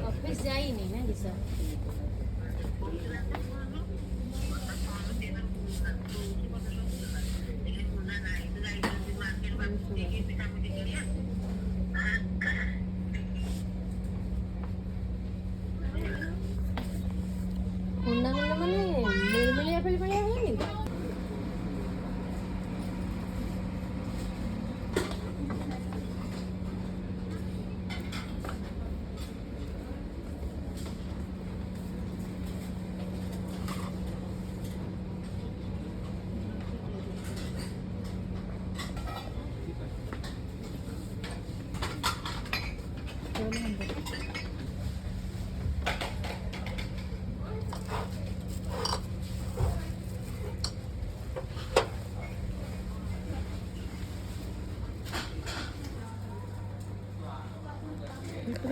office जाई नहीं ना दिसा ମାନେ ମିଳିମିଳିଆ ଭଳିଆ ହୁଏନି ତ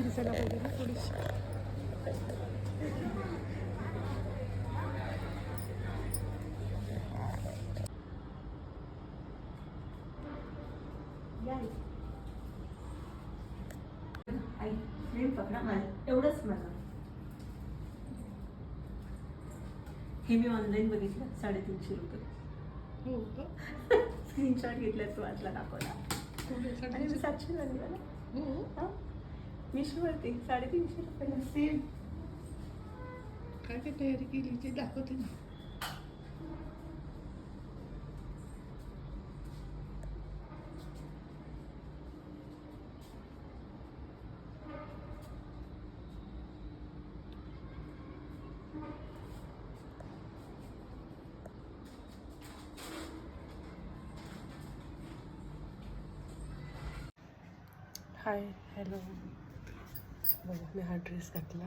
दिसायला पाहिजे ना थोडीशी एवढंच मला हे मी ऑनलाईन बघितलं 350 रुपये स्क्रीनशॉट घेतला तो वाचला दाखवला आणि 700 लागला ना मिशोवरती 350 रुपये सेम काय काय तयारी केली ते दाखवते ना हाय हॅलो बघा मी हा ड्रेस घातला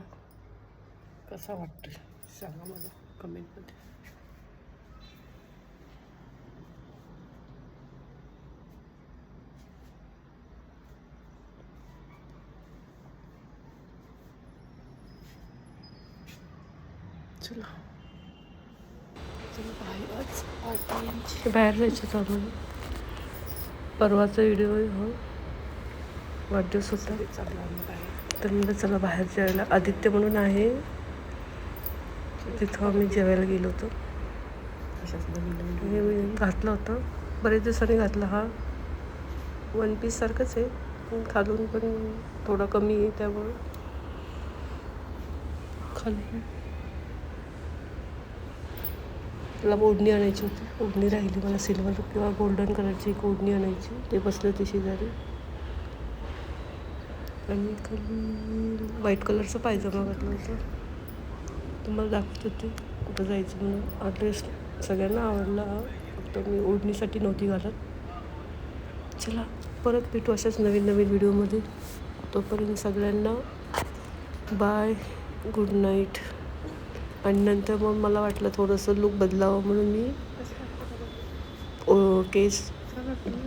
कसा वाटतो सांगा मला कमेंटमध्ये चला बाहेर जायचं चालू परवाचा व्हिडिओ हो वाढदिवस होता तर मी चला बाहेर जेवायला आदित्य म्हणून आहे तिथं आम्ही जेवायला गेलो होतो हे मी घातलं होतं बरेच दिवसांनी घातला हा 1 पीस सारखंच आहे पण खालून पण थोडा कमी आहे त्यामुळे खाली मला ओढणी आणायची होती ओढणी राहिली मला सिल्वर किंवा गोल्डन कलरची एक ओढणी आणायची ते बसले होते शेजारी आणि खाली व्हाईट कलरचं पायजमा घातलं होतं तुम्हाला दाखवत होते कुठं जायचं म्हणून हा ड्रेस सगळ्यांना आवडला फक्त मी ओढणीसाठी नव्हती घालत चला परत भेटू अशाच नवीन नवीन व्हिडिओमध्ये तोपर्यंत सगळ्यांना बाय गुड नाईट आणि नंतर मग मला वाटलं थोडंसं लूक बदलावं म्हणून मी केस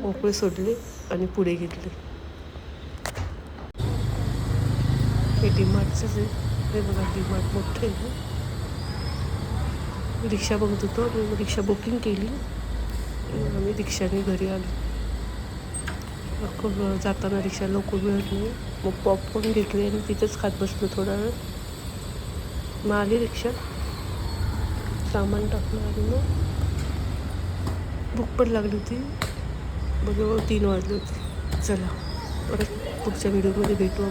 मोकळे सोडले आणि पुढे घेतले हे डीमार्टचंच आहे हे बघा डीमार्ट मोठं आहे रिक्षा बघत होतो आणि रिक्षा बुकिंग केली आम्ही रिक्षाने घरी आलो खूप जाताना रिक्षा लवकर मिळत नाही मग पॉपकॉर्न घेतले आणि तिथंच खात बसलो थोडा वेळ मग आली रिक्षा सामान टाकलं आणि मग भूक पण लागली होती बघा 3 वाजले होते चला परत पुढच्या व्हिडिओमध्ये भेटू